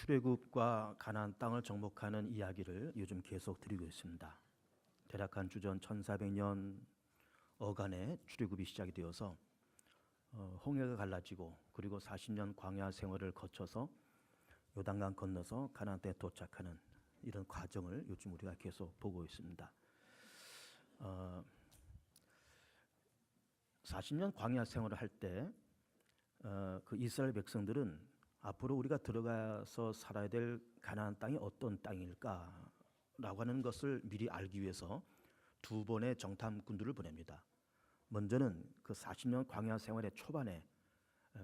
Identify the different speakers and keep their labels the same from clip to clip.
Speaker 1: 출애굽과 가나안 땅을 정복하는 이야기를 요즘 계속 드리고 있습니다. 대략 한 주전 1400년 어간에 출애굽이 시작이 되어서 홍해가 갈라지고 그리고 40년 광야 생활을 거쳐서 요단강 건너서 가나안 땅에 도착하는 이런 과정을 요즘 우리가 계속 보고 있습니다. 40년 광야 생활을 할 때 그 이스라엘 백성들은 앞으로 우리가 들어가서 살아야 될 가나안 땅이 어떤 땅일까라고 하는 것을 미리 알기 위해서 두 번의 정탐꾼들을 보냅니다. 먼저는 그 40년 광야 생활의 초반에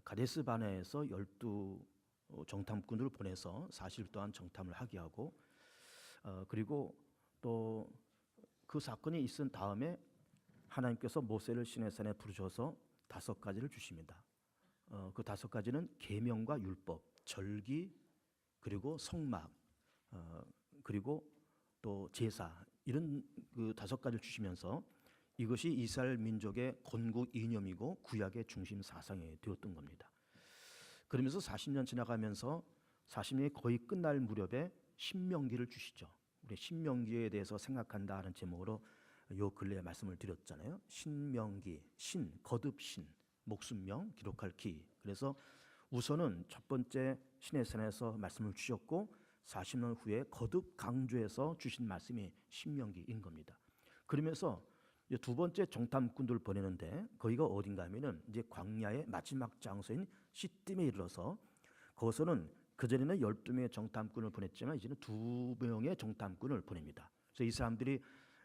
Speaker 1: 가데스 바네에서 12 정탐꾼들을 보내서 40일 동안 정탐을 하게 하고 그리고 또 그 사건이 있은 다음에 하나님께서 모세를 시내산에 부르셔서 5가지를 주십니다. 그 5가지는 계명과 율법, 절기, 그리고 성막, 그리고 또 제사, 이런 그 5가지를 주시면서 이것이 이스라엘 민족의 건국 이념이고 구약의 중심 사상이 되었던 겁니다. 그러면서 40년 지나가면서 40년이 거의 끝날 무렵에 신명기를 주시죠. 우리 신명기에 대해서 생각한다는 제목으로 요 근래에 말씀을 드렸잖아요. 신명기, 신, 거듭신, 목숨명, 기록할 기. 그래서 우선은 첫 번째 시내산에서 말씀을 주셨고 40년 후에 거듭 강조해서 주신 말씀이 신명기인 겁니다. 그러면서 두 번째 정탐꾼들을 보내는데 거기가 어딘가 하면은 이제 광야의 마지막 장소인 시딤에 이르러서 거기서는 그전에는 12명의 정탐꾼을 보냈지만 이제는 2명의 정탐꾼을 보냅니다. 그래서 이 사람들이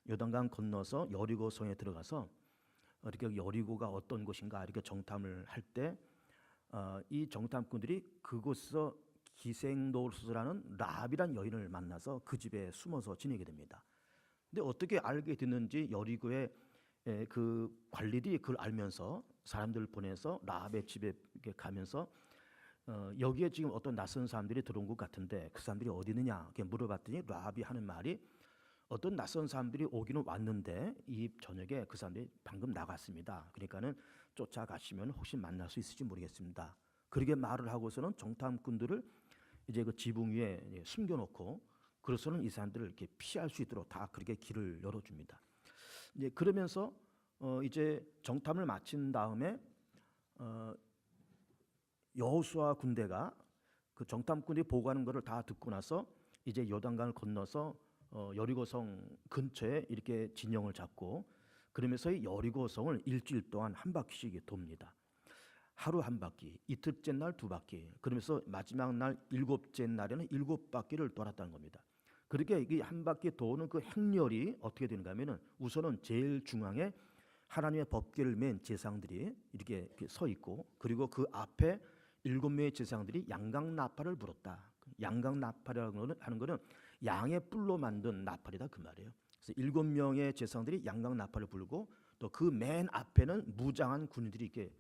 Speaker 1: 요단강 건너서 여리고성에 들어가서 이렇게 여리고가 어떤 곳인가 이렇게 정탐을 할 때 이 정탐꾼들이 그곳에서 기생노루스라는 라합이란 여인을 만나서 그 집에 숨어서 지내게 됩니다. 근데 어떻게 알게 됐는지 여리고의 그 관리들이 그걸 알면서 사람들을 보내서 라합의 집에 가면서 여기에 지금 어떤 낯선 사람들이 들어온 것 같은데 그 사람들이 어디 있느냐 이렇게 물어봤더니 라합이 하는 말이 어떤 낯선 사람들이 오기는 왔는데 이 저녁에 그 사람들이 방금 나갔습니다. 그러니까는 쫓아가시면 혹시 만날 수 있을지 모르겠습니다. 그렇게 말을 하고서는 정탐꾼들을 이제 그 지붕 위에 숨겨놓고 그래서는 이 사람들을 이렇게 피할 수 있도록 다 그렇게 길을 열어줍니다. 이제 그러면서 이제 정탐을 마친 다음에 여호수아 군대가 그 정탐꾼이 보고하는 것을 다 듣고 나서 이제 요단강을 건너서 여리고성 근처에 이렇게 진영을 잡고 그러면서 이 여리고성을 일주일 동안 한 바퀴씩 돕니다. 하루 한 바퀴, 이틀째 날 2바퀴, 그러면서 마지막 날 7째 날에는 7바퀴를 돌았다는 겁니다. 그렇게 이 한 바퀴 도는 그 행렬이 어떻게 되는가 하면은 우선은 제일 중앙에 하나님의 법궤를 맨 제사장들이 이렇게 서 있고 그리고 그 앞에 7명의 제사장들이 양강나팔을 불었다. 양강나팔이라고 하는 거는 양의 뿔로 만든 나팔이다 그 말이에요. 그래서 7명의 제사장들이 양강나팔을 불고 또 그 맨 앞에는 무장한 군인들이 이렇게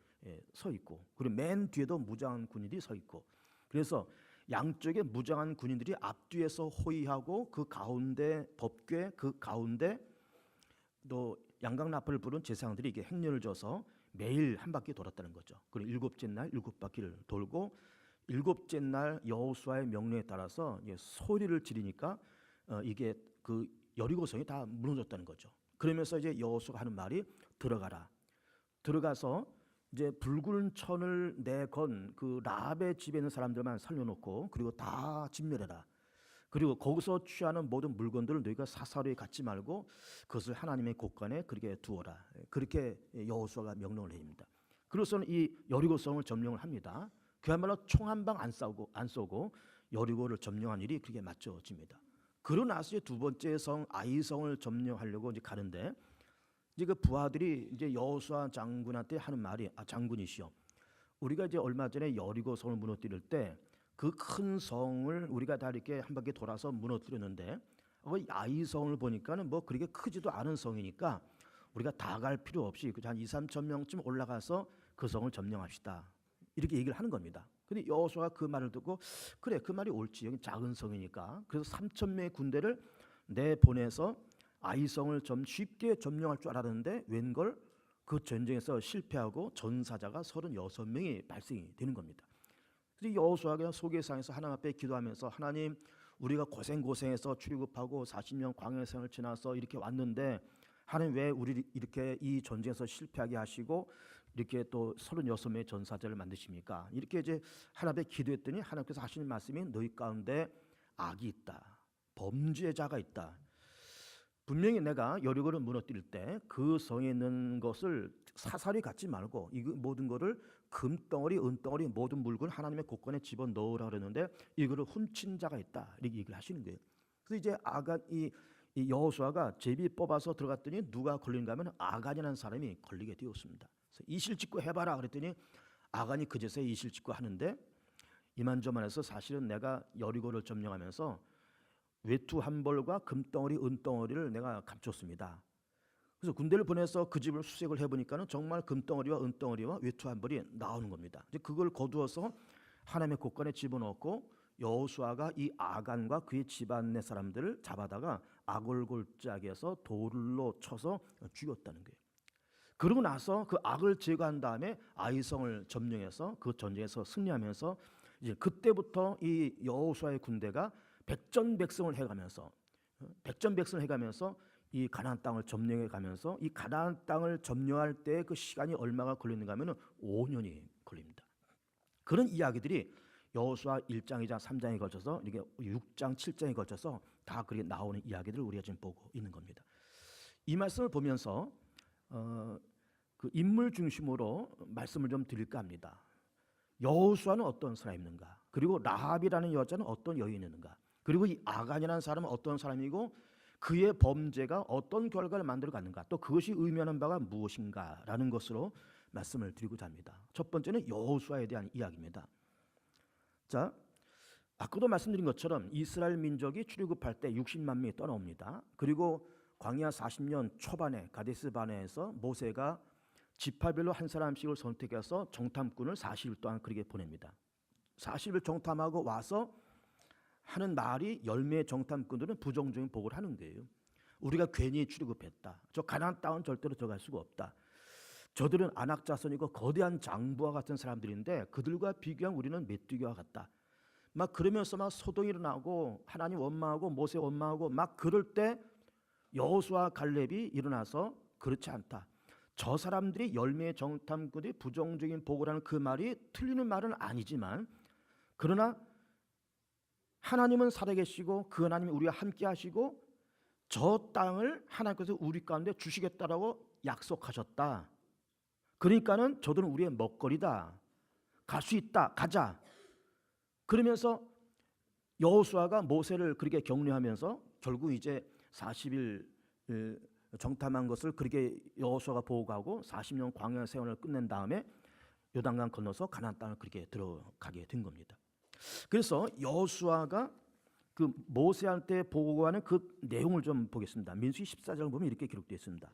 Speaker 1: 서 있고 그리고 맨 뒤에도 무장한 군인들이 서 있고 그래서 양쪽에 무장한 군인들이 앞뒤에서 호위하고 그 가운데 법궤 그 가운데 또 양강나팔을 부른 제사장들이 이게 행렬을 져서 매일 한 바퀴 돌았다는 거죠. 그리고 7째 날 7바퀴를 돌고 7째 날 여호수아의 명령에 따라서 소리를 지르니까 이게 그 여리고성이 다 무너졌다는 거죠. 그러면서 이제 여호수아가 하는 말이 들어가라. 들어가서 이제 붉은 천을 내건 그 라합의 집에 있는 사람들만 살려놓고 그리고 다 진멸해라. 그리고 거기서 취하는 모든 물건들을 너희가 사사로이 갖지 말고 그것을 하나님의 곳간에 그렇게 두어라. 그렇게 여호수아가 명령을 해입니다. 그래서는 이 여리고성을 점령을 합니다. 그야말로 총 한 방 안 쏘고 여리고를 점령한 일이 그렇게 맞춰집니다. 그러고 나서 두 번째 성 아이성을 점령하려고 이제 가는데 이제 그 부하들이 이제 여호수아 장군한테 하는 말이 장군이시여 우리가 이제 얼마 전에 여리고 성을 무너뜨릴 때 그 큰 성을 우리가 다 이렇게 한 바퀴 돌아서 무너뜨렸는데 아이성을 보니까는 뭐 그렇게 크지도 않은 성이니까 우리가 다 갈 필요 없이 한 2-3천 명쯤 올라가서 그 성을 점령합시다. 이렇게 얘기를 하는 겁니다. 근데 여호수아가 그 말을 듣고 그래 그 말이 옳지 여기 작은 성이니까 그래서 3,000명의 군대를 내보내서 아이성을 좀 쉽게 점령할 줄 알았는데 웬걸 그 전쟁에서 실패하고 전사자가 36명이 발생이 되는 겁니다. 그래서 여호수아가 소개상에서 하나님 앞에 기도하면서 하나님 우리가 고생해서 출애굽하고 40년 광야 생을 지나서 이렇게 왔는데 하나님 왜 우리 이렇게 이 전쟁에서 실패하게 하시고 이렇게 또 36명의 전사자를 만드십니까? 이렇게 이제 하나님 앞에 기도했더니 하나님께서 하시는 말씀이 너희 가운데 악이 있다. 범죄자가 있다. 분명히 내가 여리고를 무너뜨릴 때 그 성에 있는 것을 사사리 갖지 말고 이 모든 것을 금덩어리, 은덩어리 모든 물건을 하나님의 곳간에 집어넣으라 그랬는데 이거를 훔친 자가 있다. 이렇게 얘기를 하시는 거예요. 그래서 이제 아간 이 여호수아가 제비 뽑아서 들어갔더니 누가 걸린가 하면 아간이라는 사람이 걸리게 되었습니다. 그래서 이실직고 해봐라 그랬더니 아간이 그제서야 이실직고 하는데 이만저만해서 사실은 내가 여리고를 점령하면서 외투 한 벌과 금덩어리, 은덩어리를 내가 감췄습니다. 그래서 군대를 보내서 그 집을 수색을 해보니까는 정말 금덩어리와 은덩어리와 외투 한 벌이 나오는 겁니다. 이제 그걸 거두어서 하나님의 곳간에 집어넣고 여호수아가 이 아간과 그의 집안의 사람들을 잡아다가 아골골짜기에서 돌로 쳐서 죽였다는 거예요. 그러고 나서 그 악을 제거한 다음에 아이성을 점령해서 그 전쟁에서 승리하면서 이제 그때부터 이 여호수아의 군대가 백전백승을 해가면서 이 가나안 땅을 점령해 가면서 이 가나안 땅을 점령할 때 그 시간이 얼마가 걸리는가 하면은 5년이 걸립니다. 그런 이야기들이 여호수아 1장, 2장, 3장에 걸쳐서 이렇게 6장, 7장에 걸쳐서 다 그렇게 나오는 이야기들을 우리가 지금 보고 있는 겁니다. 이 말씀을 보면서 그 인물 중심으로 말씀을 좀 드릴까 합니다. 여호수아는 어떤 사람인가? 그리고 라합이라는 여자는 어떤 여인이었는가? 그리고 이 아간이라는 사람은 어떤 사람이고 그의 범죄가 어떤 결과를 만들어 갔는가? 또 그것이 의미하는 바가 무엇인가라는 것으로 말씀을 드리고자 합니다. 첫 번째는 여호수아에 대한 이야기입니다. 자, 아까도 말씀드린 것처럼 이스라엘 민족이 출애굽할 때 60만 명이 떠나옵니다. 그리고 광야 40년 초반에 가데스 바네에서 모세가 지파별로 한 사람씩을 선택해서 정탐꾼을 40일 동안 그렇게 보냅니다. 40일 정탐하고 와서 하는 말이 열매의 정탐꾼들은 부정적인 보고를 하는 거예요. 우리가 괜히 출애굽했다. 저 가나안 땅은 절대로 들어갈 수가 없다. 저들은 안악 자손이고 거대한 장부와 같은 사람들인데 그들과 비교하면 우리는 메뚜기와 같다. 막 그러면서 막 소동이 일어나고 하나님 원망하고 모세 원망하고 막 그럴 때 여호수아 갈렙이 일어나서 그렇지 않다. 저 사람들이 열매의 정탐꾼들이 부정적인 보고를 하는 그 말이 틀리는 말은 아니지만 그러나 하나님은 살아계시고 그 하나님이 우리와 함께 하시고 저 땅을 하나님께서 우리 가운데 주시겠다라고 약속하셨다. 그러니까는 저들은 우리의 먹거리다. 갈 수 있다. 가자. 그러면서 여호수아가 모세를 그렇게 격려하면서 결국 이제 40일 정탐한 것을 그렇게 여호수아가 보고 가고 40년 광야 생활을 끝낸 다음에 요단강 건너서 가나안 땅을 그렇게 들어가게 된 겁니다. 그래서 여호수아가 그 모세한테 보고하는 그 내용을 좀 보겠습니다. 민수기 14장을 보면 이렇게 기록되어 있습니다.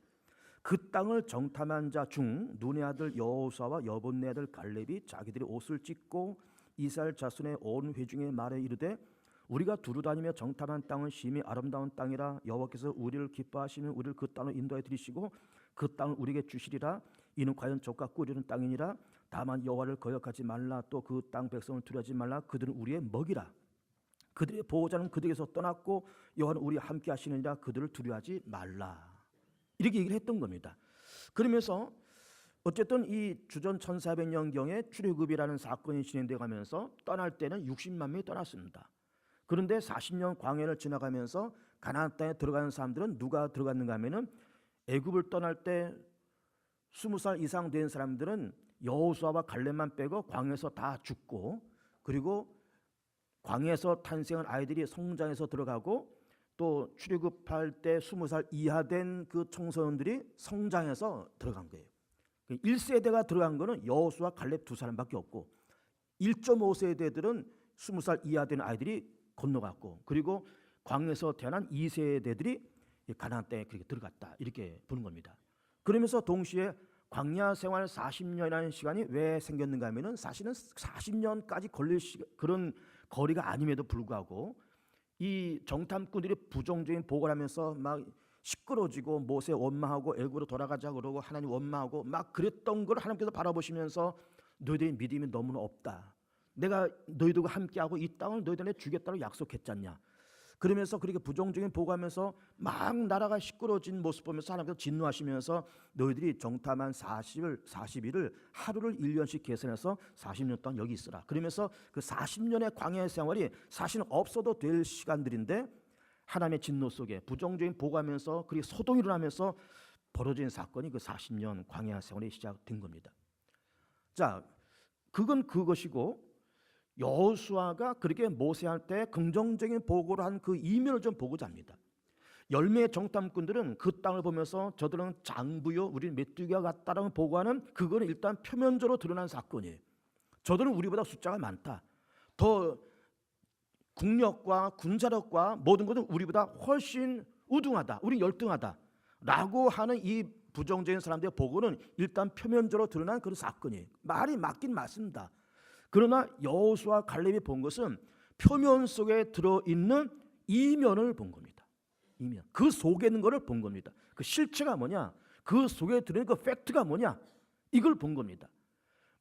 Speaker 1: 그 땅을 정탐한 자 중 눈의 아들 여호수아와 여본네 아들 갈렙이 자기들이 옷을 찢고 이스라엘 자손의 온 회중에 말해 이르되 우리가 두루 다니며 정탐한 땅은 심히 아름다운 땅이라 여호와께서 우리를 기뻐하시면 우리를 그 땅으로 인도해 드리시고 그 땅을 우리에게 주시리라. 이는 과연 젖과 꿀이는 땅이니라. 다만 여호와를 거역하지 말라. 또 그 땅 백성을 두려워하지 말라. 그들은 우리의 먹이라. 그들의 보호자는 그들에게서 떠났고 여호와는 우리와 함께 하시느니라. 그들을 두려워하지 말라. 이렇게 얘기를 했던 겁니다. 그러면서 어쨌든 이 주전 1400년경에 출애굽이라는 사건이 진행돼 가면서 떠날 때는 60만 명이 떠났습니다. 그런데 40년 광야를 지나가면서 가나안 땅에 들어가는 사람들은 누가 들어갔는가 하면은 애굽을 떠날 때 20살 이상 된 사람들은 여호수아와 갈렙만 빼고 광야에서 다 죽고 그리고 광야에서 탄생한 아이들이 성장해서 들어가고 또 출애굽할 때 20살 이하 된 그 청소년들이 성장해서 들어간 거예요. 1세대가 들어간 거는 여호수아 갈렙 두 사람밖에 없고 1.5세대들은 20살 이하 된 아이들이 건너갔고 그리고 광야에서 태어난 2세대들이 가나안 땅에 그렇게 들어갔다. 이렇게 보는 겁니다. 그러면서 동시에 광야 생활 40년이라는 시간이 왜 생겼는가 하면은 사실은 40년까지 걸릴 그런 거리가 아님에도 불구하고 이 정탐꾼들이 부정적인 보고를 하면서 막 시끄러지고 모세 원망하고 애굽으로 돌아가자 그러고 하나님 원망하고 막 그랬던 걸 하나님께서 바라보시면서 너희들의 믿음이 너무나 없다. 내가 너희들과 함께하고 이 땅을 너희들한테 주겠다고 약속했잖냐. 그러면서 그렇게 부정적인 보고하면서 막 나라가 시끄러워진 모습 보면서 하나님께서 진노하시면서 너희들이 정탐한 40일을 하루를 1년씩 계산해서 40년 동안 여기 있으라. 그러면서 그 40년의 광야 생활이 사실은 없어도 될 시간들인데 하나님의 진노 속에 부정적인 보고하면서 그리고 소동이 일어나면서 벌어진 사건이 그 40년 광야 생활이 시작된 겁니다. 자, 그건 그것이고 여호수아가 그렇게 모세한테 긍정적인 보고를 한 그 이면을 좀 보고자 합니다. 열매의 정탐꾼들은 그 땅을 보면서 저들은 장부요 우리는 메뚜기와 같다라고 보고하는 그거는 일단 표면적으로 드러난 사건이에요. 저들은 우리보다 숫자가 많다. 더 국력과 군사력과 모든 것은 우리보다 훨씬 우등하다. 우리 열등하다. 라고 하는 이 부정적인 사람들의 보고는 일단 표면적으로 드러난 그런 사건이에요. 말이 맞긴 맞습니다. 그러나 여호수아 갈렙이 본 것은 표면 속에 들어있는 이면을 본 겁니다. 이면. 그 속에 있는 것을 본 겁니다. 그 실체가 뭐냐? 그 속에 들어있는 그 팩트가 뭐냐? 이걸 본 겁니다.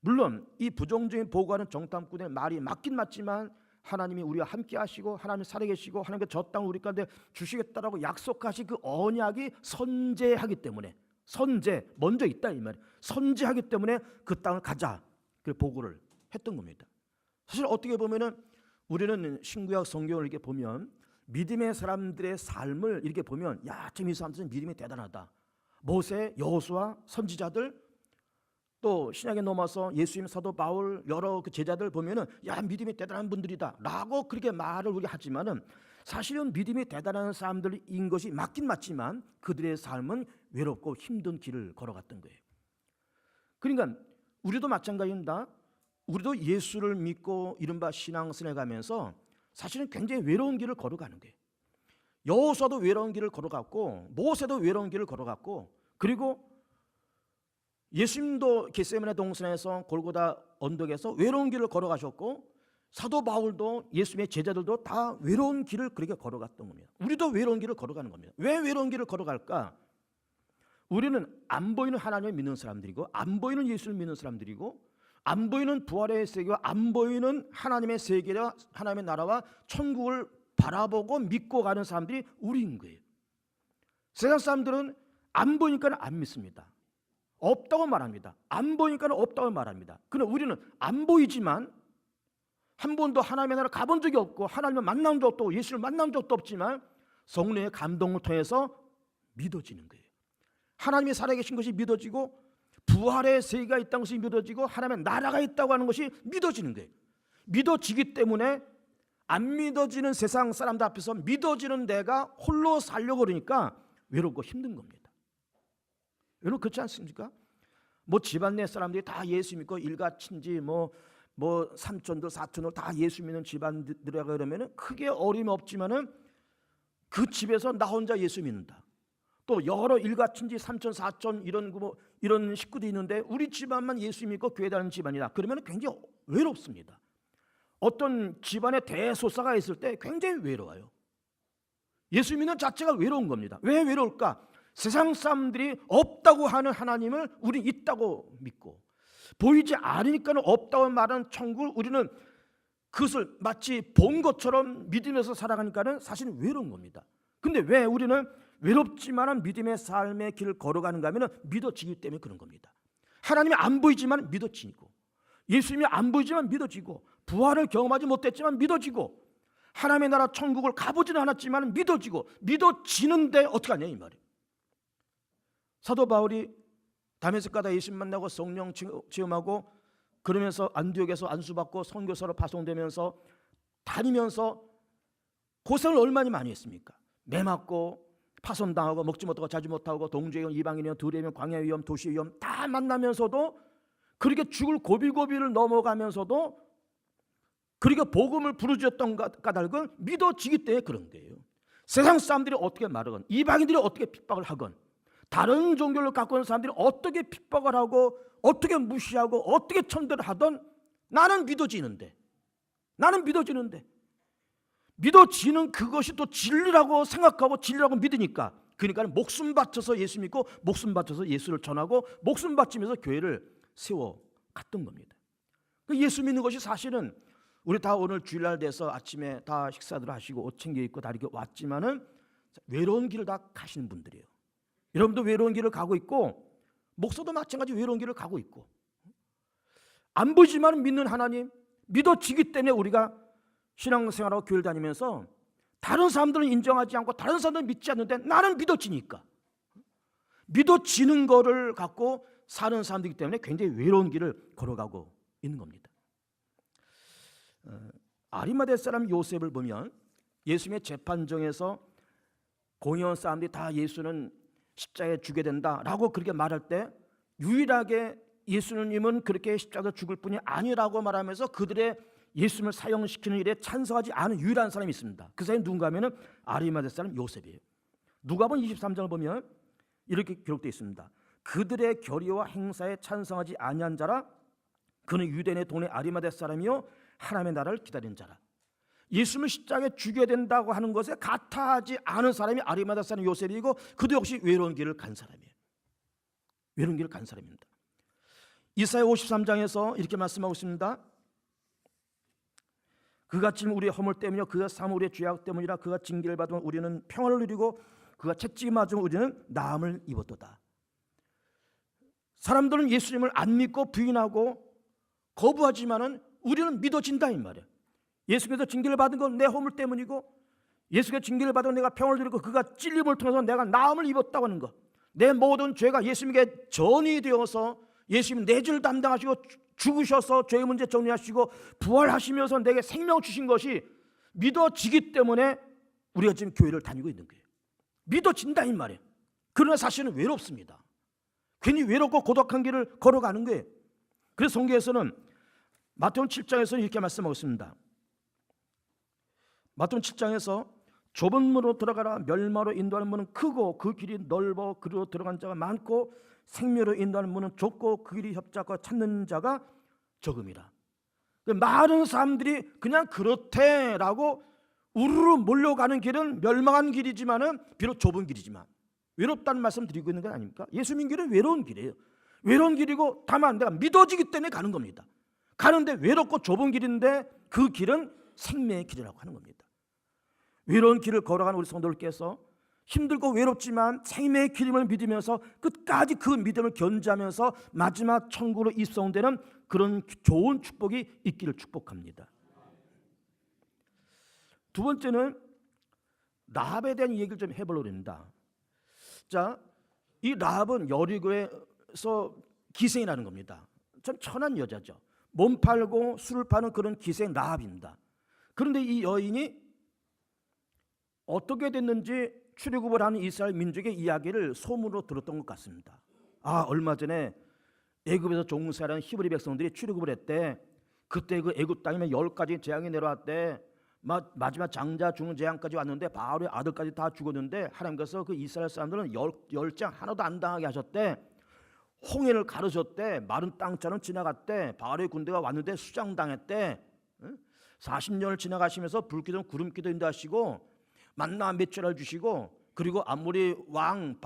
Speaker 1: 물론 이 부정적인 보고하는 정탐꾼의 말이 맞긴 맞지만 하나님이 우리와 함께 하시고 하나님이 살아계시고 하나님께서 저 땅을 우리 가운데 주시겠다라고 약속하신 그 언약이 선제하기 때문에 먼저 있다 이 말이에요. 선제하기 때문에 그 땅을 가자. 그 보고를 했던 겁니다. 사실 어떻게 보면은 우리는 신구약 성경을 이렇게 보면 믿음의 사람들의 삶을 이렇게 보면 야, 지금 이 사람들은 믿음이 대단하다. 모세, 여호수아, 선지자들 또 신약에 넘어서 예수님, 사도 바울 여러 그 제자들 보면은 야, 믿음이 대단한 분들이다라고 그렇게 말을 우리 하지만은 사실은 믿음이 대단한 사람들인 것이 맞긴 맞지만 그들의 삶은 외롭고 힘든 길을 걸어갔던 거예요. 그러니까 우리도 마찬가지입니다. 우리도 예수를 믿고 이른바 신앙생활 가면서 사실은 굉장히 외로운 길을 걸어가는 거예요. 여호수아도 외로운 길을 걸어갔고 모세도 외로운 길을 걸어갔고 그리고 예수님도 겟세마네 동산에서 골고다 언덕에서 외로운 길을 걸어가셨고 사도 바울도 예수님의 제자들도 다 외로운 길을 그렇게 걸어갔던 겁니다. 우리도 외로운 길을 걸어가는 겁니다. 왜 외로운 길을 걸어갈까? 우리는 안 보이는 하나님을 믿는 사람들이고 안 보이는 예수를 믿는 사람들이고 안 보이는 부활의 세계와 안 보이는 하나님의 세계와 하나님의 나라와 천국을 바라보고 믿고 가는 사람들이 우리인 거예요. 세상 사람들은 안 보니까 안 믿습니다. 없다고 말합니다. 안 보니까 없다고 말합니다. 그러나 우리는 안 보이지만 한 번도 하나님의 나라 가본 적이 없고 하나님을 만난 적도 없고 예수를 만난 적도 없지만 성령의 감동을 통해서 믿어지는 거예요. 하나님이 살아계신 것이 믿어지고 부활의 세계가 있다는 것이 믿어지고 하나님의 나라가 있다고 하는 것이 믿어지는 거예요. 믿어지기 때문에 안 믿어지는 세상 사람들 앞에서 믿어지는 내가 홀로 살려고 그러니까 외롭고 힘든 겁니다. 여러분 그렇지 않습니까? 뭐 집안 내 사람들이 다 예수 믿고 일가 친지 뭐 삼촌들 사촌들 다 예수 믿는 집안들이라 그러면은 크게 어림이 없지만은 그 집에서 나 혼자 예수 믿는다. 또 여러 일가 친지 삼촌 사촌 이런 식구도 있는데 우리 집안만 예수 믿고 교회 다니는 집안이다. 그러면 굉장히 외롭습니다. 어떤 집안에 대소사가 있을 때 굉장히 외로워요. 예수 믿는 자체가 외로운 겁니다. 왜 외로울까? 세상 사람들이 없다고 하는 하나님을 우리 있다고 믿고 보이지 않으니까 없다고 말하는 천국을 우리는 그것을 마치 본 것처럼 믿으면서 살아가니까는 사실은 외로운 겁니다. 근데 왜 우리는 외롭지만은 믿음의 삶의 길을 걸어가는가 하면 믿어지기 때문에 그런 겁니다. 하나님이 안 보이지만 믿어지고 예수님이 안 보이지만 믿어지고 부활을 경험하지 못했지만 믿어지고 하나님의 나라 천국을 가보지는 않았지만 믿어지고 믿어지는데 어떻게 하냐 이 말이에요. 사도 바울이 다메섹 가다 예수님 만나고 성령 체험하고 그러면서 안디옥에서 안수받고 선교사로 파송되면서 다니면서 고생을 얼마나 많이 했습니까? 매 맞고 파손당하고 먹지 못하고 자지 못하고 동주의 이방인이요 들의 위험 광야의 위험 도시의 위험 다 만나면서도 그렇게 죽을 고비고비를 넘어가면서도 그렇게 복음을 부르짖었던 까닭은 믿어지기 때문에 그런 거예요. 세상 사람들이 어떻게 말하건 이방인들이 어떻게 핍박을 하건 다른 종교를 갖고 있는 사람들이 어떻게 핍박을 하고 어떻게 무시하고 어떻게 천대를 하던 나는 믿어지는데 믿어지는 그것이 또 진리라고 생각하고 진리라고 믿으니까 그러니까 목숨 바쳐서 예수 믿고 목숨 바쳐서 예수를 전하고 목숨 바치면서 교회를 세워 갔던 겁니다. 그 예수 믿는 것이 사실은 우리 다 오늘 주일날 돼서 아침에 다 식사들 하시고 옷 챙겨 입고 다 이렇게 왔지만은 외로운 길을 다 가시는 분들이에요. 여러분도 외로운 길을 가고 있고 목사도 마찬가지 외로운 길을 가고 있고 안 보이지만 믿는 하나님 믿어지기 때문에 우리가 신앙생활하고 교회를 다니면서 다른 사람들은 인정하지 않고 다른 사람들은 믿지 않는데 나는 믿어지니까 믿어지는 거를 갖고 사는 사람들이기 때문에 굉장히 외로운 길을 걸어가고 있는 겁니다. 아리마대 사람 요셉을 보면 예수님의 재판정에서 공의원 사람들이 다 예수는 십자가에 죽게 된다라고 그렇게 말할 때 유일하게 예수님은 그렇게 십자가에 죽을 뿐이 아니라고 말하면서 그들의 예수님을 사형시키는 일에 찬성하지 않은 유일한 사람이 있습니다. 그 사람이 누군가 하면 아리마대 사람 요셉이에요. 누가복음 23장을 보면 이렇게 기록되어 있습니다. 그들의 결의와 행사에 찬성하지 아니한 자라 그는 유대인의 동네 아리마대 사람이요 하나님의 나라를 기다리는 자라. 예수님을 십자가에 죽여야 된다고 하는 것에 가타하지 않은 사람이 아리마대 사람 요셉이고 그도 역시 외로운 길을 간 사람이에요. 외로운 길을 간 사람입니다. 이사야 53장에서 이렇게 말씀하고 있습니다. 그가 찔 우리의 허물 때문이요 그가 삼 우리의 죄악 때문이라. 그가 징계를 받으면 우리는 평화를 누리고 그가 채찍이 맞으면 우리는 나음을 입었도다. 사람들은 예수님을 안 믿고 부인하고 거부하지만은 우리는 믿어진다 이 말이에요. 예수께서 징계를 받은 건 내 허물 때문이고 예수께서 징계를 받은 내가 평화를 누리고 그가 찔림을 통해서 내가 나음을 입었다고 하는 것. 내 모든 죄가 예수님께 전이 되어서 예수님 내 죄를 담당하시고 죽으셔서 죄의 문제 정리하시고 부활하시면서 내게 생명 주신 것이 믿어지기 때문에 우리가 지금 교회를 다니고 있는 거예요. 믿어진다 이 말이에요. 그러나 사실은 외롭습니다. 괜히 외롭고 고독한 길을 걸어가는 거예요. 그래서 성경에서는 마태복음 7장에서는 이렇게 말씀하고 있습니다. 마태복음 7장에서 좁은 문으로 들어가라. 멸망으로 인도하는 문은 크고 그 길이 넓어 그리로 들어간 자가 많고 생명으로 인도하는 문은 좁고 그 길이 협착하고 찾는 자가 적음이라. 많은 사람들이 그냥 그렇대라고 우르르 몰려가는 길은 멸망한 길이지만은 비록 좁은 길이지만 외롭다는 말씀 드리고 있는 건 아닙니까? 예수 믿는 길은 외로운 길이에요. 외로운 길이고 다만 내가 믿어지기 때문에 가는 겁니다. 가는데 외롭고 좁은 길인데 그 길은 생명의 길이라고 하는 겁니다. 외로운 길을 걸어가는 우리 성도들께서 힘들고 외롭지만 생명의 길임을 믿으면서 끝까지 그 믿음을 견지하면서 마지막 천국으로 입성되는 그런 좋은 축복이 있기를 축복합니다. 두 번째는 라합에 대한 얘기를 좀 해보려고 합니다. 자, 이 라합은 여리고에서 기생이라는 겁니다. 참 천한 여자죠. 몸 팔고 술을 파는 그런 기생 라합입니다. 그런데 이 여인이 어떻게 됐는지 출애굽을 하는 이스라엘 민족의 이야기를 소문으로 들었던 것 같습니다. 얼마 전에 애굽에서 종살이하는 히브리 백성들이 출애굽을 했대. 그때 그 애굽 땅에 10가지 재앙이 내려왔대. 마지막 장자 죽는 재앙까지 왔는데 바로의 아들까지 다 죽었는데 하나님께서 그 이스라엘 사람들은 열장 하나도 안 당하게 하셨대. 홍해를 가르셨대. 마른 땅처럼 지나갔대. 바로의 군대가 왔는데 수장당했대. 40년을 지나가시면서 불기둥 구름기도 인도하시고 만나 몇 개를 주시고 그리고 아모리 왕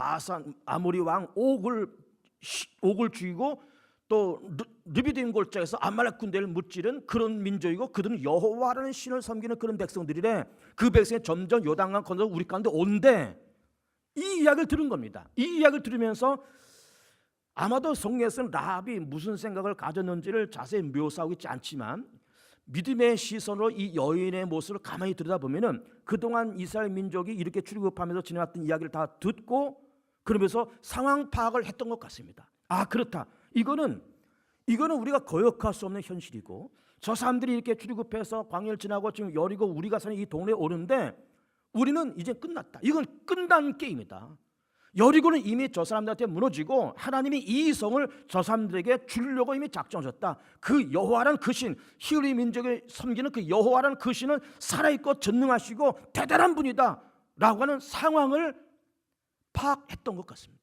Speaker 1: 옥을 죽이고 또 르비딤 골짜기에서 아말렉 군대를 무찌른 그런 민족이고 그들은 여호와라는 신을 섬기는 그런 백성들이래. 그 백성이 점점 요단강 건너 우리 가운데 온대. 이 이야기를 들은 겁니다. 이 이야기를 들으면서 아마도 성경에서는 라합이 무슨 생각을 가졌는지를 자세히 묘사하고 있지 않지만 믿음의 시선으로 이 여인의 모습을 가만히 들여다보면은 그동안 이스라엘 민족이 이렇게 출애굽하면서 지내왔던 이야기를 다 듣고 그러면서 상황 파악을 했던 것 같습니다. 그렇다. 이거는 우리가 거역할 수 없는 현실이고 저 사람들이 이렇게 출애굽해서 광야를 지나고 지금 여리고 우리가 사는 이 동네에 오는데 우리는 이제 끝났다. 이건 끝난 게임이다. 여리고는 이미 저 사람들한테 무너지고 하나님이 이 성을 저 사람들에게 주려고 이미 작정하셨다. 그 여호와라는 그 신, 히브리 민족을 섬기는 그 여호와라는 그 신은 살아있고 전능하시고 대단한 분이다 라고 하는 상황을 파악했던 것 같습니다.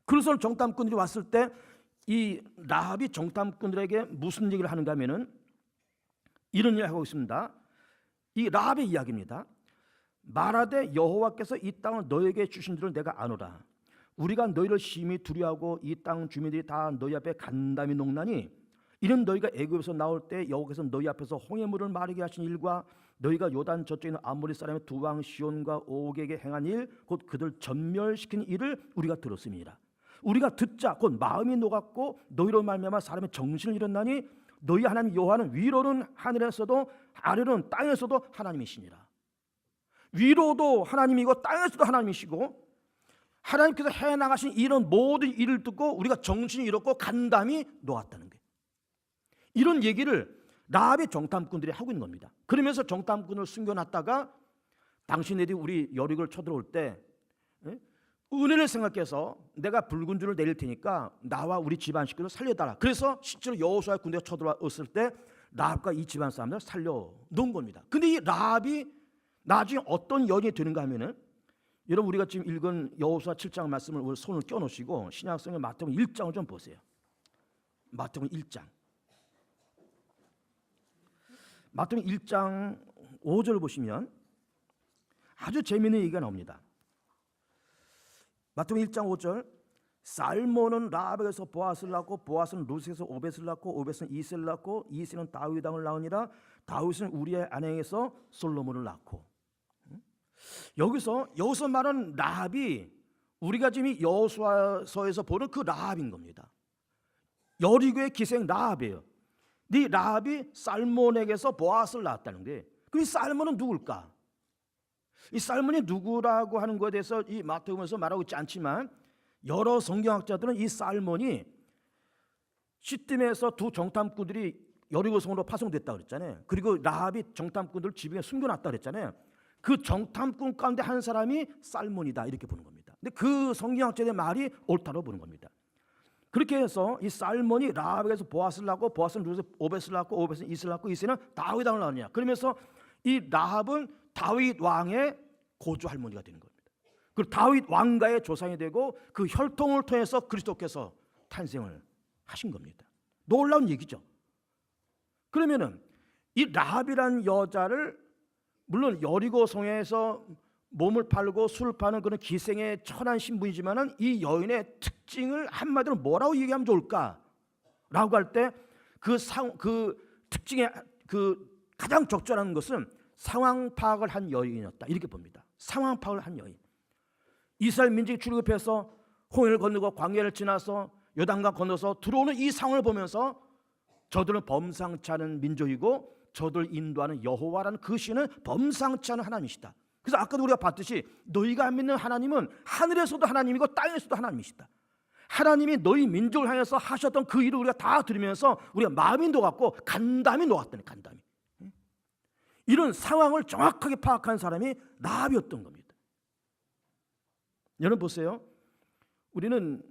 Speaker 1: 그래서 정탐꾼들이 왔을 때 이 라합이 정탐꾼들에게 무슨 얘기를 하는가 하면은 이런 얘기를 하고 있습니다. 이 라합의 이야기입니다. 말하되 여호와께서 이 땅을 너에게 주신 줄을 내가 아노라. 우리가 너희를 심히 두려워하고 이 땅 주민들이 다 너희 앞에 간담이 녹나니 이는 너희가 애굽에서 나올 때 여호와께서 너희 앞에서 홍해물을 마르게 하신 일과 너희가 요단 저쪽에 있는 아모리 사람의 두 왕 시온과 오게에게 행한 일, 곧 그들 전멸시킨 일을 우리가 들었습니다. 우리가 듣자 곧 마음이 녹았고 너희로 말미암아 사람의 정신을 잃었나니 너희 하나님 여호와는 위로는 하늘에서도 아래로는 땅에서도 하나님이시니라. 위로도 하나님이고 땅에서도 하나님이시고 하나님께서 해나가신 이런 모든 일을 듣고 우리가 정신이 잃었고 간담이 놓았다는 거예요. 이런 얘기를 라합의 정탐꾼들이 하고 있는 겁니다. 그러면서 정탐꾼을 숨겨놨다가 당신들이 우리 여리고를 쳐들어올 때 은혜를 생각해서 내가 붉은 줄을 내릴 테니까 나와 우리 집안 식구를 살려달라. 그래서 실제로 여호수아의 군대가 쳐들어왔을 때 라합과 이 집안 사람들을 살려놓은 겁니다. 근데 이 라합이 나중에 어떤 연이 되는가 하면은, 여러분 우리가 지금 읽은 여호수아 7장 말씀을 손을 껴놓으시고 신약성의 마태복음 1장을 좀 보세요. 마태복음 1장. 마태복음 1장 5절을 보시면 아주 재미있는 얘기가 나옵니다. 마태복음 1장 5절. 살몬은 라합에게서 보아스를 낳고 보아스는 루스에서 오벳을 낳고 오벳은 이새를 낳고 이새는 다윗 왕을 낳으니라. 다윗은 우리의 아내에게서 솔로몬을 낳고. 여기서 말하는 라합이 우리가 지금 여호수아서에서 보는 그 라합인 겁니다. 여리고의 기생 라합이에요. 이 라합이 살몬에게서 보아스를 낳았다는 게, 그럼 이 살몬은 누굴까? 이 살몬이 누구라고 하는 것에 대해서 이 마태복음에서 말하고 있지 않지만 여러 성경학자들은 이 살몬이 시딤에서 두 정탐꾼들이 여리고성으로 파송됐다고 그랬잖아요. 그리고 라합이 정탐꾼들 지붕에 숨겨놨다고 그랬잖아요. 그 정탐꾼 가운데 한 사람이 살몬이다 이렇게 보는 겁니다. 근데 그 성경학자들의 말이 옳다고 보는 겁니다. 그렇게 해서 이 살몬이 라합에게서 보아스를 낳고 보아스는 루스에서 오벳을 낳고 오벳은 이새를 낳고 이새는 다윗 왕을 낳느냐. 그러면서 이 라합은 다윗 왕의 고조 할머니가 되는 겁니다. 그리고 다윗 왕가의 조상이 되고 그 혈통을 통해서 그리스도께서 탄생을 하신 겁니다. 놀라운 얘기죠. 그러면은 이 라합이라는 여자를 물론 여리고성에서 몸을 팔고 술을 파는 그런 기생의 천한 신분이지만은 이 여인의 특징을 한마디로 뭐라고 얘기하면 좋을까라고 할 때 그 특징의 그 가장 적절한 것은 상황 파악을 한 여인이었다 이렇게 봅니다. 상황 파악을 한 여인. 이스라엘 민족이 출애굽해서 홍해를 건너고 광야를 지나서 요단강 건너서 들어오는 이 상황을 보면서 저들은 범상치 않은 민족이고 저들 인도하는 여호와라는 그 신은 범상치 않은 하나님이시다. 그래서 아까도 우리가 봤듯이 너희가 믿는 하나님은 하늘에서도 하나님이고 땅에서도 하나님이시다. 하나님이 너희 민족을 향해서 하셨던 그 일을 우리가 다 들으면서 우리가 마음이 녹았고 간담이 녹았다니. 간담이. 이런 상황을 정확하게 파악한 사람이 라합이었던 겁니다. 여러분 보세요. 우리는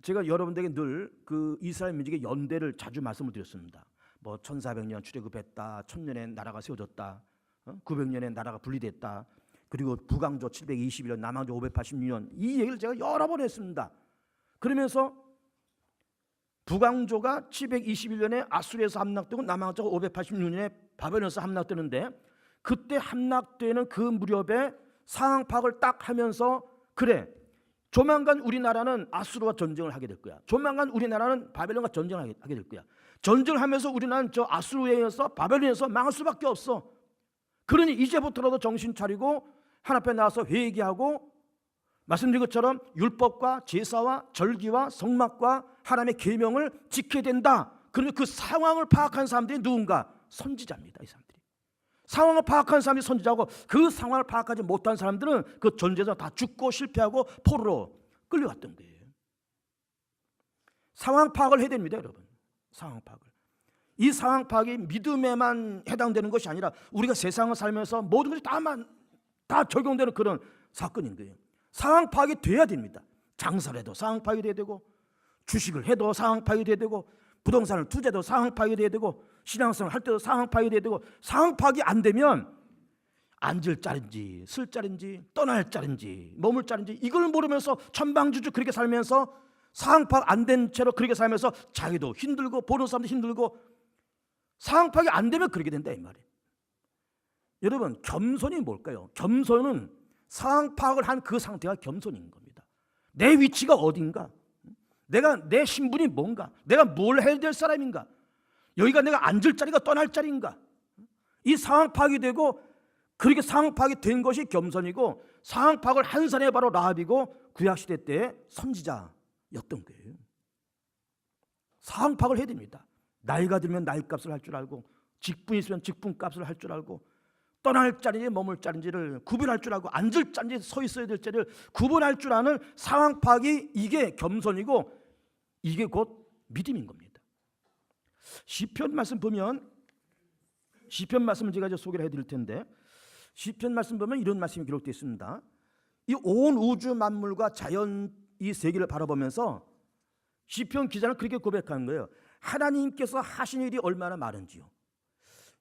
Speaker 1: 제가 여러분들에게 늘 그 이스라엘 민족의 연대를 자주 말씀을 드렸습니다. 뭐 1400년 출애굽했다, 1000년에 나라가 세워졌다, 900년에 나라가 분리됐다, 그리고 북왕조 721년, 남왕조 586년 이 얘기를 제가 여러 번 했습니다. 그러면서 북왕조가 721년에 아수르에서 함락되고 남왕조가 586년에 바벨론에서 함락되는데 그때 함락되는 그 무렵에 상황 파악을 딱 하면서 그래 조만간 우리나라는 아수르와 전쟁을 하게 될 거야. 조만간 우리나라는 바벨론과 전쟁을 하게 될 거야. 전쟁을 하면서 우리나라는 저 아수르에 의해서 바벨론에서 망할 수밖에 없어. 그러니 이제부터라도 정신 차리고 하나님 앞에 나와서 회개하고 말씀드린 것처럼 율법과 제사와 절기와 성막과 하나님의 계명을 지켜야 된다. 그러면 그 상황을 파악한 사람들이 누군가? 선지자입니다. 이 사람들이. 상황을 파악한 사람이 선지자고 그 상황을 파악하지 못한 사람들은 그 전쟁에서 다 죽고 실패하고 포로로 끌려갔던 거예요. 상황 파악을 해야 됩니다, 여러분. 상황 파악을. 이 상황 파악이 믿음에만 해당되는 것이 아니라 우리가 세상을 살면서 모든 것이 다 적용되는 그런 사건인 거예요. 상황 파악이 돼야 됩니다. 장사를 해도 상황 파악이 돼야 되고 주식을 해도 상황 파악이 돼야 되고 부동산을 투자해도 상황 파악이 돼야 되고 신앙생활을 할 때도 상황 파악이 돼야 되고 상황 파악이 안 되면 앉을 자리인지 쓸 자리인지 떠날 자리인지 머물 자리인지 이걸 모르면서 천방주주 그렇게 살면서 상황 파악 안 된 채로 그렇게 살면서 자기도 힘들고 보는 사람도 힘들고 상황 파악이 안 되면 그렇게 된다 이 말이에요. 여러분 겸손이 뭘까요? 겸손은 상황 파악을 한 그 상태가 겸손인 겁니다. 내 위치가 어딘가, 내 신분이 뭔가? 내가 뭘 해야 될 사람인가? 여기가 내가 앉을 자리가 떠날 자리인가? 이 상황 파악이 되고, 그렇게 상황 파악이 된 것이 겸손이고, 상황 파악을 한 사람이 바로 라합이고 구약시대 때의 선지자였던 거예요. 상황 파악을 해야 됩니다. 나이가 들면 나이값을 할 줄 알고, 직분이 있으면 직분값을 할 줄 알고, 떠날 자리에 머물 자리인지를 구분할 줄 알고, 앉을 자리에 서 있어야 될 자리를 구분할 줄 아는 상황 파악이, 이게 겸손이고 이게 곧 믿음인 겁니다. 시편 말씀 보면, 시편 말씀을 제가 이제 소개를 해드릴 텐데, 시편 말씀 보면 이런 말씀이 기록되어 있습니다. 이 온 우주 만물과 자연 이 세계를 바라보면서 시편 기자는 그렇게 고백하는 거예요. 하나님께서 하신 일이 얼마나 많은지요.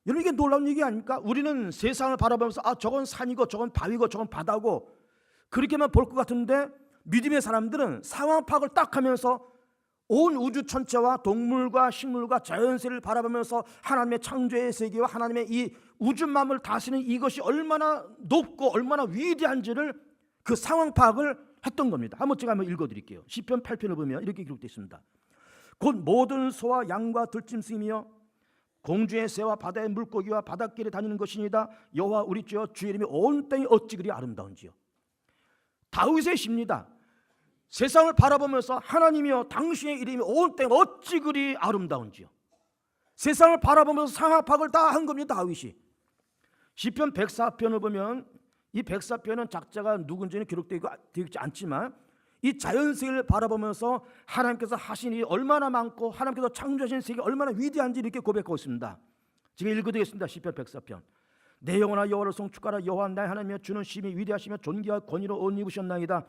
Speaker 1: 여러분, 이게 놀라운 얘기 아닙니까? 우리는 세상을 바라보면서 저건 산이고 저건 바위고 저건 바다고 그렇게만 볼 것 같은데, 믿음의 사람들은 상황 파악을 딱 하면서 온 우주 전체와 동물과 식물과 자연세를 바라보면서 하나님의 창조의 세계와 하나님의 이 우주 만물을 다스리는 이것이 얼마나 높고 얼마나 위대한지를, 그 상황 파악을 했던 겁니다. 제가 한번 읽어드릴게요. 시편 8편을 보면 이렇게 기록되어 있습니다. 곧 모든 소와 양과 들짐승이며 공중의 새와 바다의 물고기와 바닷길에 다니는 것이니이다. 여호와 우리 주여, 주의 이름이 온 땅이 어찌 그리 아름다운지요. 다윗의 시입니다. 세상을 바라보면서 하나님이여, 당신의 이름이 온 땅에 어찌 그리 아름다운지요. 세상을 바라보면서 상황 파악을 다 한 겁니다, 다윗이. 시편 104편을 보면, 이 104편은 작자가 누군지는 기록되어 있지 않지만, 이 자연세계를 바라보면서 하나님께서 하신 일이 얼마나 많고 하나님께서 창조하신 세계가 얼마나 위대한지 이렇게 고백하고 있습니다. 제가 읽어드리겠습니다. 시편 104편. 내 영혼아 여호와를 송축하라. 여호와 나의 하나님이여, 주는 심히 위대하시며 존귀와 권위로 옷 입으셨나이다.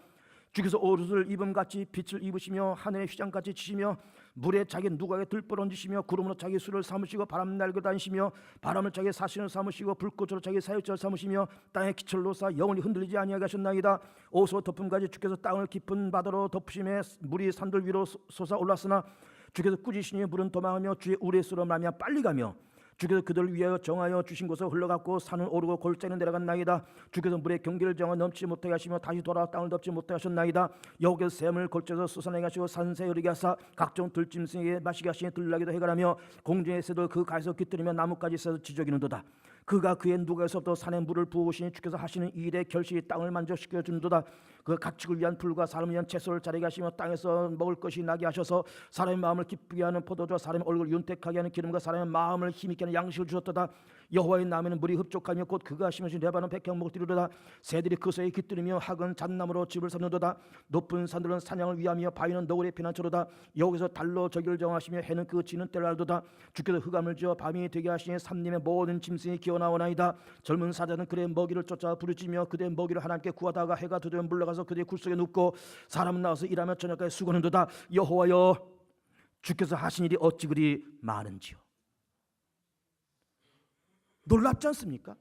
Speaker 1: 주께서 옷을 입음같이 빛을 입으시며 하늘의 휘장같이 치시며 물에 자기 누각에 들불 얹으시며 구름으로 자기 수를 삼으시고 바람 날고 다니시며 바람을 자기 사신을 삼으시고 불꽃으로 자기 사역자를 삼으시며 땅의 기철로 쌓아 영원히 흔들리지 아니하게 하셨나이다. 옷으로 덮음까지 주께서 땅을 깊은 바다로 덮으심에 물이 산들 위로 솟아올랐으나 주께서 꾸짖으시니 물은 도망하며 주의 우레스로 말미암아 빨리 가며 주께서 그들을 위하여 정하여 주신 곳에 흘러갔고 산은 오르고 골짜기는 내려갔나이다. 주께서 물의 경계를 정하 넘치지 못하게 하시며 다시 돌아와 땅을 덮지 못하게 하셨나이다. 여호께서 샘을 골짜기에서 쏟아내게 하시고 산새에 흐르게 하사 각종 들짐승에게 마시게 하시니 들나기도 해결하며 공중의 새도 그 가에서 깃들이며 나뭇가지 새서 지저귀는도다. 그가 그의 누각에서부터 산에 물을 부으시니 주께서 하시는 이 일에 결실이 땅을 만족시켜 주는도다. 그 각축을 위한 풀과 사람을 위한 채소를 자라게 하시며 땅에서 먹을 것이 나게 하셔서 사람의 마음을 기쁘게 하는 포도주와 사람의 얼굴을 윤택하게 하는 기름과 사람의 마음을 힘있게 하는 양식을 주셨도다. 여호와의 나무에는 물이 흡족하며 곧 그가 심으신 레바논 백향목을 띠르도다. 새들이 그 새에 깃들이며 학은 잣나무로 집을 삼는도다. 높은 산들은 사냥을 위하며 바위는 너울의 피난처로다. 여기서 달로 저기를 정하시며 해는 그 지는 때를 알도다. 주께서 흑암을 지어 밤이 되게 하시니 삼림의 모든 짐승이 기어나오나이다. 젊은 사자는 그의 먹이를 쫓아 부르짖며 그대의 먹이를 하나님께 구하다가 해가 두드면 물러가서 그대의 굴속에 눕고 사람은 나와서 일하며 저녁까지 수고하는도다. 여호와여, 주께서 하신 일이 어찌 그리 많은지요. 놀랍지 않습니까?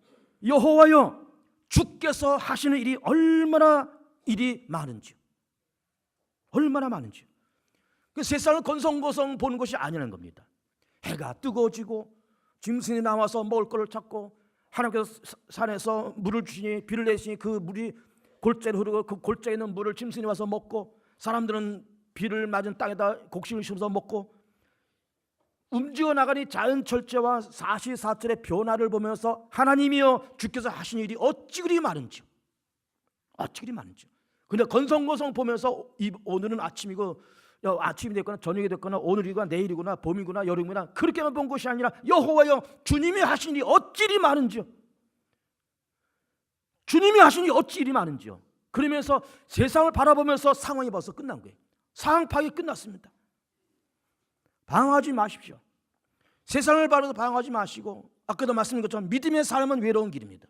Speaker 1: 여호와여, 주께서 하시는 일이 얼마나 일이 많은지요. 얼마나 많은지요. 그 세상을 건성건성 보는 것이 아니라는 겁니다. 해가 뜨거워지고 짐승이 나와서 먹을 것을 찾고 하나님께서 산에서 물을 주시니 비를 내시니 그 물이 골짜기로 흐르고 그 골짜기에 있는 물을 짐승이 와서 먹고 사람들은 비를 맞은 땅에다 곡식을 심어서 먹고 움직여 나가니 자연 철제와 사시사철의 변화를 보면서 하나님이여, 주께서 하신 일이 어찌 그리 많은지요. 어찌 그리 많은지요. 근데 건성건성 보면서 오늘은 아침이고 아침이 됐거나 저녁이 됐거나 오늘이거나 내일이구나 봄이구나 여름이구나 그렇게만 본 것이 아니라 여호와여, 주님이 하신 일이 어찌 이리 많은지요. 주님이 하신 일이 어찌 이리 많은지요. 그러면서 세상을 바라보면서 상황이 벌써 끝난 거예요. 상황 파악이 끝났습니다. 방황하지 마십시오. 세상을 바라도 방황하지 마시고, 아까도 말씀드린 것처럼 믿음의 삶은 외로운 길입니다.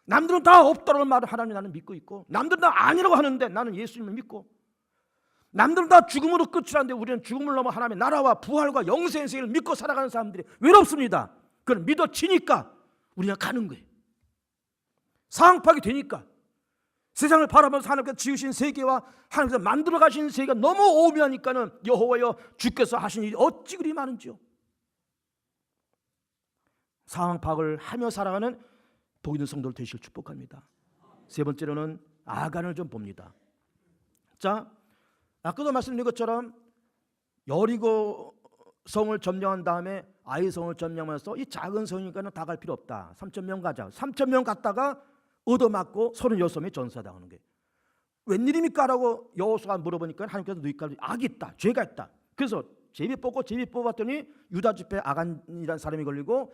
Speaker 1: 남들은 다 없다는 말을 하나님 나는 믿고 있고, 남들은 다 아니라고 하는데 나는 예수님을 믿고, 남들은 다 죽음으로 끝이라는데 우리는 죽음을 넘어 하나님의 나라와 부활과 영생의 세계를 믿고 살아가는 사람들이 외롭습니다. 그걸 믿어지니까 우리가 가는 거예요. 상황 파악이 되니까. 세상을 바라보면서 하나님께서 지으신 세계와 하나님께서 만들어 가신 세계가 너무 오묘하니까는 여호와여, 주께서 하신 일이 어찌 그리 많은지요. 상황 파악을 하며 살아가는 복 있는 성도를 되시길 축복합니다. 세 번째로는 아간을 좀 봅니다. 자, 아까도 말씀드린 것처럼 여리고 성을 점령한 다음에 아이 성을 점령하면서 이 작은 성이니까는 다 갈 필요 없다. 3,000명 가자. 3,000명 갔다가 얻어맞고 36명이 전사당하는 거예요. 웬일입니까? 라고 여호수아가 물어보니까 하나님께서 너희 가운데 악이 있다. 죄가 있다. 그래서 제비 뽑았더니 유다 집에 아간이라는 사람이 걸리고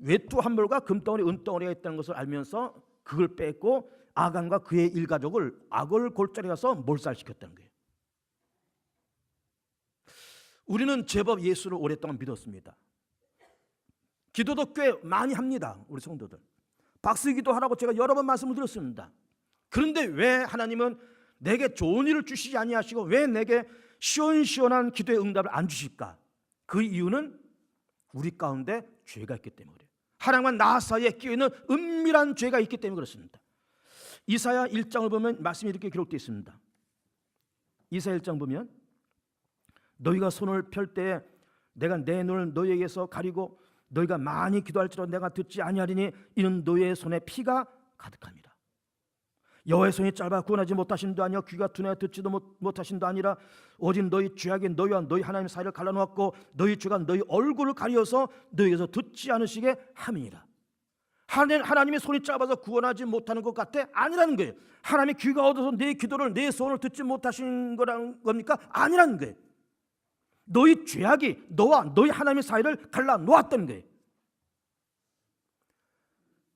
Speaker 1: 외투 한 벌과 금덩어리 은덩어리가 있다는 것을 알면서 그걸 뺏고 아간과 그의 일가족을 악을 골짜기 가서 몰살시켰다는 거예요. 우리는 제법 예수를 오랫동안 믿었습니다. 기도도 꽤 많이 합니다. 우리 성도들 박수기도 하라고 제가 여러 번 말씀을 드렸습니다. 그런데 왜 하나님은 내게 좋은 일을 주시지 아니하시고 왜 내게 시원시원한 기도의 응답을 안 주실까? 그 이유는 우리 가운데 죄가 있기 때문에 그래요. 하나님과 나 사이에 끼어있는 은밀한 죄가 있기 때문에 그렇습니다. 이사야 1장을 보면 말씀이 이렇게 기록되어 있습니다. 이사야 1장 보면 너희가 손을 펼 때에 내가 내 눈을 너희에게서 가리고 너희가 많이 기도할지라도 내가 듣지 아니하리니 이는 너희의 손에 피가 가득합니다. 여호와의 손이 짧아 구원하지 못하심도 아니요 귀가 둔해 듣지도 못하심도 아니라 오직 너희 죄악이 너희와 너희 하나님 사이를 갈라놓았고 너희 죄가 너희 얼굴을 가리어서 너희에게서 듣지 않으시게 함이니라. 하나님의 손이 짧아서 구원하지 못하는 것 같아? 아니라는 거예요. 하나님의 귀가 어두워서 내 기도를 내 소원을 듣지 못하신 거라는 겁니까? 아니라는 거예요. 너희 죄악이 너와 너희 하나님의 사이를 갈라놓았다는 거예요.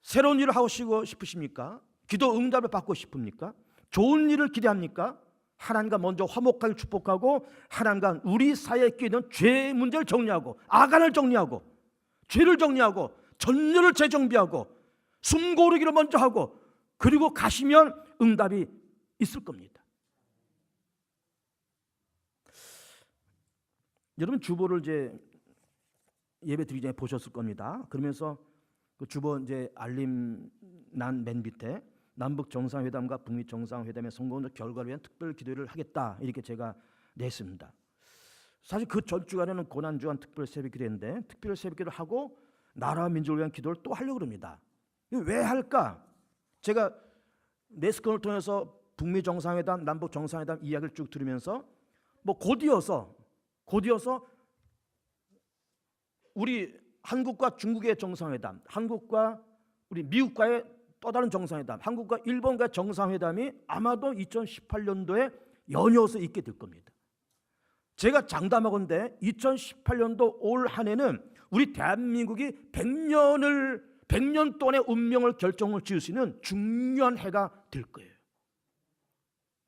Speaker 1: 새로운 일을 하시고 싶으십니까? 기도 응답을 받고 싶습니까? 좋은 일을 기대합니까? 하나님과 먼저 화목하게 축복하고 하나님과 우리 사이에 끼는 죄 문제를 정리하고 아간을 정리하고 죄를 정리하고 전열을 재정비하고 숨고르기를 먼저 하고 그리고 가시면 응답이 있을 겁니다. 여러분 주보를 이제 예배 드리기 전에 보셨을 겁니다. 그러면서 그 주보 이제 알림 난 맨 밑에 남북 정상회담과 북미 정상회담의 성공적 결과를 위한 특별 기도를 하겠다 이렇게 제가 냈습니다. 사실 그 전 주간에는 고난주간 특별 새벽기도인데 특별 새벽기도를 하고 나라와 민족을 위한 기도를 또 하려고 합니다. 왜 할까? 제가 네스콘을 통해서 북미 정상회담, 남북 정상회담 이야기를 쭉 들으면서 뭐 곧이어서 우리 한국과 중국의 정상회담, 한국과 우리 미국과의 또 다른 정상회담, 한국과 일본과의 정상회담이 아마도 2018년도에 연이어서 있게 될 겁니다. 제가 장담하건대 2018년도 올 한 해는 우리 대한민국이 100년 동안의 운명을 결정을 지을 수 있는 중요한 해가 될 거예요.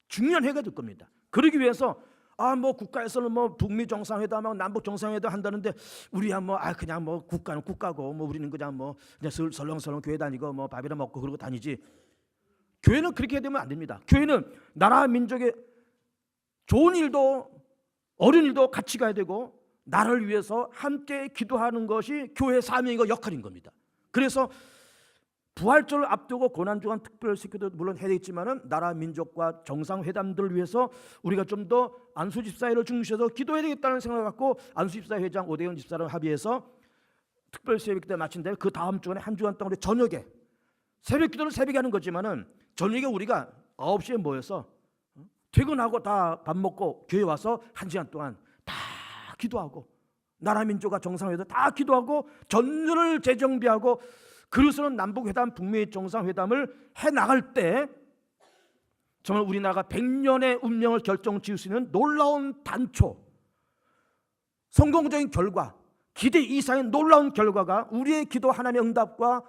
Speaker 1: 중요한 해가 될 겁니다. 그러기 위해서 뭐 국가에서는 뭐 북미 정상회담하고 남북 정상회담 한다는데 우리야 그냥 국가는 국가고 우리는 그냥 설렁설렁 교회 다니고 밥이나 먹고 그러고 다니지. 교회는 그렇게 되면 안 됩니다. 교회는 나라 민족의 좋은 일도 어려운 일도 같이 가야 되고 나라를 위해서 함께 기도하는 것이 교회의 사명이고 역할인 겁니다. 그래서 부활절을 앞두고 고난주간 특별식기도 물론 해야 되겠지만은 나라 민족과 정상회담들을 위해서 우리가 좀 더 안수집사회를 중시해서 기도해야 되겠다는 생각을 갖고 안수집사회 회장 오대현 집사랑 합의해서 특별새벽기도 마친 다음에 그 다음 주간에 한 주간 동안 우리 저녁에 새벽기도를 새벽에 하는 거지만은 저녁에 우리가 9시에 모여서 퇴근하고 다 밥 먹고 교회 와서 1시간 동안 다 기도하고 나라 민족과 정상회담 다 기도하고 전열을 재정비하고 그리고서는 남북회담, 북미 정상회담을 해나갈 때 정말 우리나라가 100년의 운명을 결정지을 수 있는 놀라운 단초, 성공적인 결과, 기대 이상의 놀라운 결과가 우리의 기도 하나님의 응답과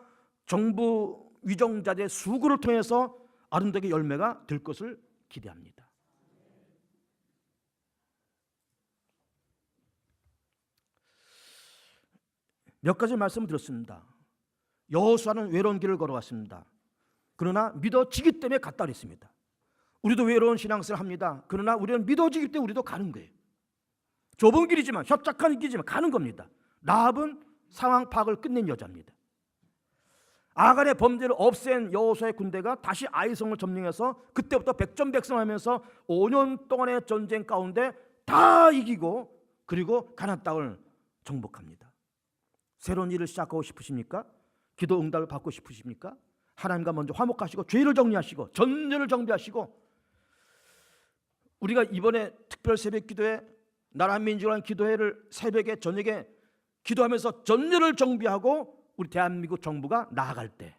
Speaker 1: 정부 위정자들의 수고를 통해서 아름답게 열매가 될 것을 기대합니다. 몇 가지 말씀을 드렸습니다. 여호수아는 외로운 길을 걸어왔습니다. 그러나 믿어지기 때문에 갔다 그랬습니다. 우리도 외로운 신앙생활을 합니다. 그러나 우리는 믿어지기 때문에 우리도 가는 거예요. 좁은 길이지만 협착한 길이지만 가는 겁니다. 라합은 상황 파악을 끝낸 여자입니다. 아간의 범죄를 없앤 여호수아의 군대가 다시 아이성을 점령해서 그때부터 백전백승하면서 5년 동안의 전쟁 가운데 다 이기고 그리고 가나안 땅을 정복합니다. 새로운 일을 시작하고 싶으십니까? 기도 응답을 받고 싶으십니까? 하나님과 먼저 화목하시고 죄를 정리하시고 전열을 정비하시고 우리가 이번에 특별 새벽 기도회, 나라 민주화 기도회를 새벽에 저녁에 기도하면서 전열을 정비하고 우리 대한민국 정부가 나아갈 때,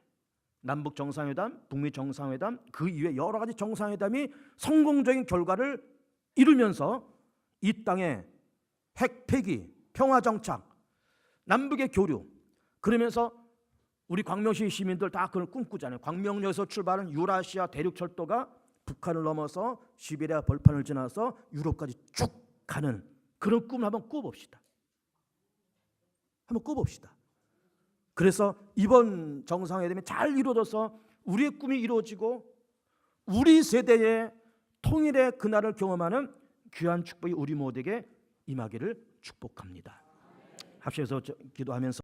Speaker 1: 남북 정상회담, 북미 정상회담, 그 이외 여러 가지 정상회담이 성공적인 결과를 이루면서 이 땅에 핵 폐기, 평화 정착, 남북의 교류, 그러면서 우리 광명시 시민들 다 그걸 꿈꾸잖아요. 광명역에서 출발한 유라시아 대륙철도가 북한을 넘어서 시베리아 벌판을 지나서 유럽까지 쭉 가는 그런 꿈을 한번 꿔봅시다. 한번 꿔봅시다. 그래서 이번 정상회담이 잘 이루어져서 우리의 꿈이 이루어지고 우리 세대의 통일의 그날을 경험하는 귀한 축복이 우리 모두에게 임하기를 축복합니다. 합심해서 기도하면서